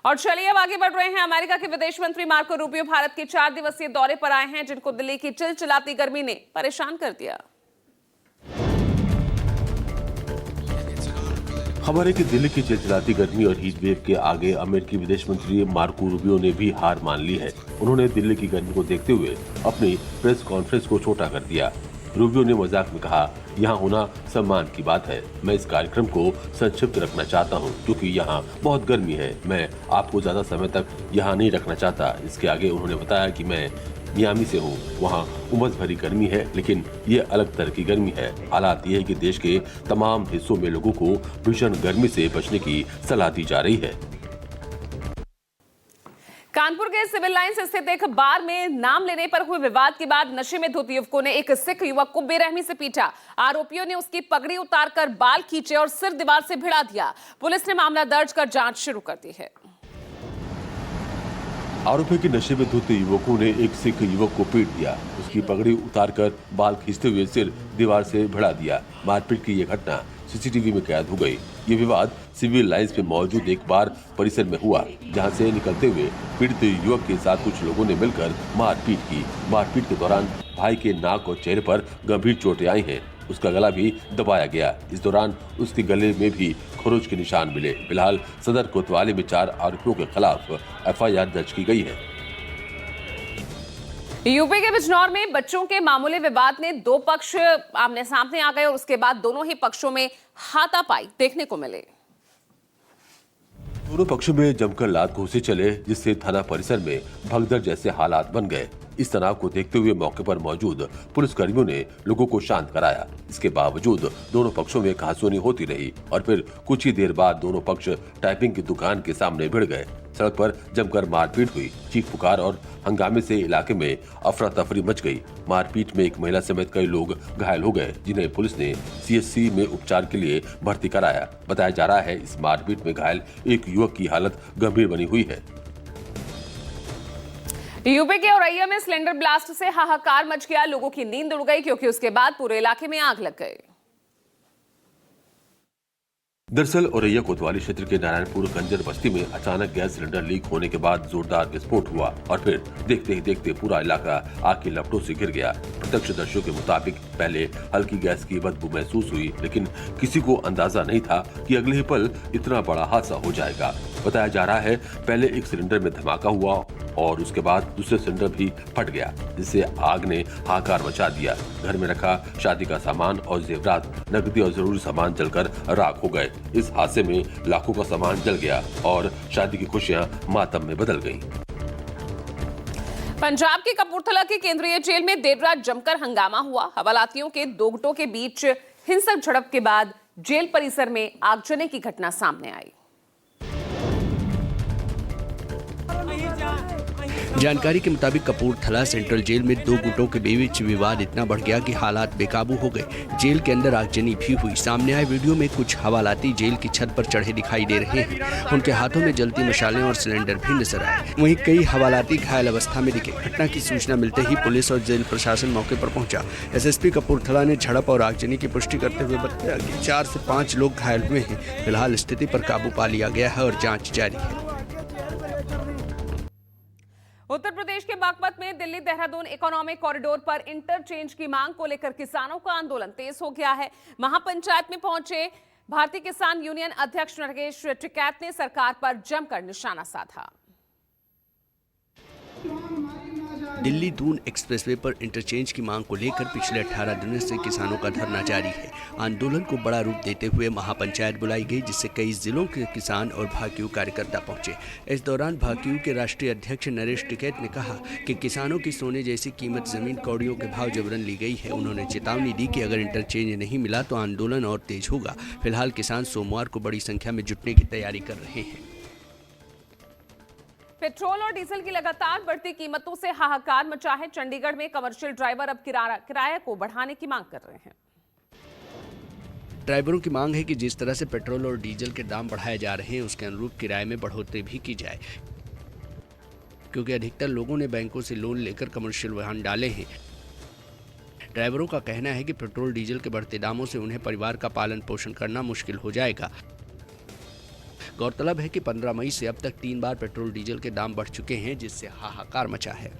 और चलिए अब आगे बढ़ रहे हैं। अमेरिका के विदेश मंत्री मार्को रूबियो भारत के 4 दिवसीय दौरे पर आए हैं, जिनको दिल्ली की चिलचिलाती गर्मी ने परेशान कर दिया। खबर है कि दिल्ली की चिलचिलाती गर्मी और हीट वेव के आगे अमेरिकी विदेश मंत्री मार्को रूबियो ने भी हार मान ली है। उन्होंने दिल्ली की गर्मी को देखते हुए अपनी प्रेस कॉन्फ्रेंस को छोटा कर दिया। रूबियो ने मजाक में कहा, यहाँ होना सम्मान की बात है। मैं इस कार्यक्रम को संक्षिप्त रखना चाहता हूँ क्योंकि यहाँ बहुत गर्मी है। मैं आपको ज्यादा समय तक यहाँ नहीं रखना चाहता। इसके आगे उन्होंने बताया कि मैं मियामी से हूँ, वहाँ उमस भरी गर्मी है, लेकिन ये अलग तरह की गर्मी है। हालात ये है कि देश के तमाम हिस्सों में लोगों को भीषण गर्मी से बचने की सलाह दी जा रही है। कानपुर के सिविल लाइंस स्थित एक बार में नाम लेने पर हुए विवाद के बाद नशे में धुत युवकों ने एक सिख युवक को बेरहमी से पीटा। आरोपियों ने उसकी पगड़ी उतारकर बाल खींचे और सिर दीवार से भिड़ा दिया। पुलिस ने मामला दर्ज कर जांच शुरू कर दी है। आरोपी के नशे में धुत युवकों ने एक सिख युवक को पीट दिया, उसकी पगड़ी उतारकर बाल खींचते हुए सिर दीवार से भिड़ा दिया। मारपीट की यह घटना सीसीटीवी में कैद हो गई। ये विवाद सिविल लाइंस में मौजूद एक बार परिसर में हुआ, जहां से निकलते हुए पीड़ित युवक के साथ कुछ लोगों ने मिलकर मारपीट की। मारपीट के दौरान भाई के नाक और चेहरे पर गंभीर चोटें आई हैं। उसका गला भी दबाया गया। इस दौरान उसके गले में भी खरोच के निशान मिले। फिलहाल सदर कोतवाली में 4 आरोपियों के खिलाफ एफआईआर दर्ज की गई है। यूपी के बिजनौर में बच्चों के मामूली विवाद ने 2 पक्ष आमने सामने आ गए और उसके बाद दोनों ही पक्षों में हाथापाई देखने को मिले। दोनों पक्षों में जमकर लात घूंसे चले, जिससे थाना परिसर में भगदड़ जैसे हालात बन गए। इस तनाव को देखते हुए मौके पर मौजूद पुलिसकर्मियों ने लोगों को शांत कराया। इसके बावजूद दोनों पक्षों में कहासुनी होती रही और फिर कुछ ही देर बाद दोनों पक्ष टाइपिंग की दुकान के सामने भिड़ गए। सड़क पर जमकर मारपीट हुई। चीख पुकार और हंगामे से इलाके में अफरा तफरी मच गई। मारपीट में एक महिला समेत कई लोग घायल हो गए, जिन्हें पुलिस ने सीएचसी में उपचार के लिए भर्ती कराया। बताया जा रहा है इस मारपीट में घायल एक युवक की हालत गंभीर बनी हुई है। यूपी के औरैया में सिलेंडर ब्लास्ट से हाहाकार मच गया। लोगों की नींद उड़ गई क्योंकि उसके बाद पूरे इलाके में आग लग गई। दरअसल औरैया कोतवाली क्षेत्र के नारायणपुर कंजर बस्ती में अचानक गैस सिलेंडर लीक होने के बाद जोरदार विस्फोट हुआ और फिर देखते ही देखते पूरा इलाका आग की लपटों से घिर गया। प्रत्यक्षदर्शियों के मुताबिक पहले हल्की गैस की बदबू महसूस हुई, लेकिन किसी को अंदाजा नहीं था कि अगले ही पल इतना बड़ा हादसा हो जाएगा। बताया जा रहा है पहले एक सिलेंडर में धमाका हुआ और उसके बाद दूसरे सिलेंडर भी फट गया, जिससे आग ने हाहाकार मचा दिया। घर में रखा शादी का सामान और जेवरात, नकदी और जरूरी सामान जलकर राख हो गए। इस हादसे में लाखों का सामान जल गया और शादी की खुशियां मातम में बदल गईं। पंजाब के कपूरथला की केंद्रीय जेल में देर रात जमकर हंगामा हुआ। हवालातियों के 2 गुटों के बीच हिंसक झड़प के बाद जेल परिसर में आगजनी की घटना सामने आई। जानकारी के मुताबिक कपूरथला सेंट्रल जेल में 2 गुटों के बीच विवाद इतना बढ़ गया कि हालात बेकाबू हो गए। जेल के अंदर आगजनी भी हुई। सामने आए वीडियो में कुछ हवालाती जेल की छत पर चढ़े दिखाई दे रहे हैं। उनके हाथों में जलती मशालें और सिलेंडर भी नजर आए। वहीं कई हवालाती घायल अवस्था में दिखे। घटना की सूचना मिलते ही पुलिस और जेल प्रशासन मौके पर पहुंचा। एसएसपी कपूरथला ने झड़प और आगजनी की पुष्टि करते हुए बताया कि 4 से 5 लोग घायल हुए हैं। फिलहाल स्थिति पर काबू पा लिया गया है और जाँच जारी है। उत्तर प्रदेश के बागपत में दिल्ली देहरादून इकोनॉमिक कॉरिडोर पर इंटरचेंज की मांग को लेकर किसानों का आंदोलन तेज हो गया है। महापंचायत में पहुंचे भारतीय किसान यूनियन अध्यक्ष नरगेश टिकैत ने सरकार पर जमकर निशाना साधा। दिल्ली दून एक्सप्रेसवे पर इंटरचेंज की मांग को लेकर पिछले 18 दिनों से किसानों का धरना जारी है। आंदोलन को बड़ा रूप देते हुए महापंचायत बुलाई गई, जिससे कई जिलों के किसान और भाकियू कार्यकर्ता पहुंचे। इस दौरान भाकियू के राष्ट्रीय अध्यक्ष नरेश टिकैत ने कहा कि किसानों की सोने जैसी कीमत जमीन कौड़ियों के भाव जबरन ली गई है। उन्होंने चेतावनी दी कि अगर इंटरचेंज नहीं मिला तो आंदोलन और तेज होगा। फिलहाल किसान सोमवार को बड़ी संख्या में जुटने की तैयारी कर रहे हैं। पेट्रोल और डीजल की लगातार बढ़ती कीमतों से हाहाकार मचा है। चंडीगढ़ में कमर्शियल ड्राइवर अब किराया को बढ़ाने की मांग कर रहे हैं। ड्राइवरों की मांग है कि जिस तरह से पेट्रोल और डीजल के दाम बढ़ाए जा रहे हैं, उसके अनुरूप किराए में बढ़ोतरी भी की जाए, क्योंकि अधिकतर लोगों ने बैंकों से लोन लेकर कमर्शियल वाहन डाले हैं। ड्राइवरों का कहना है कि पेट्रोल डीजल के बढ़ते दामों से उन्हें परिवार का पालन पोषण करना मुश्किल हो जाएगा। गौरतलब है कि 15 मई से अब तक 3 बार पेट्रोल डीजल के दाम बढ़ चुके हैं, जिससे हाहाकार मचा है।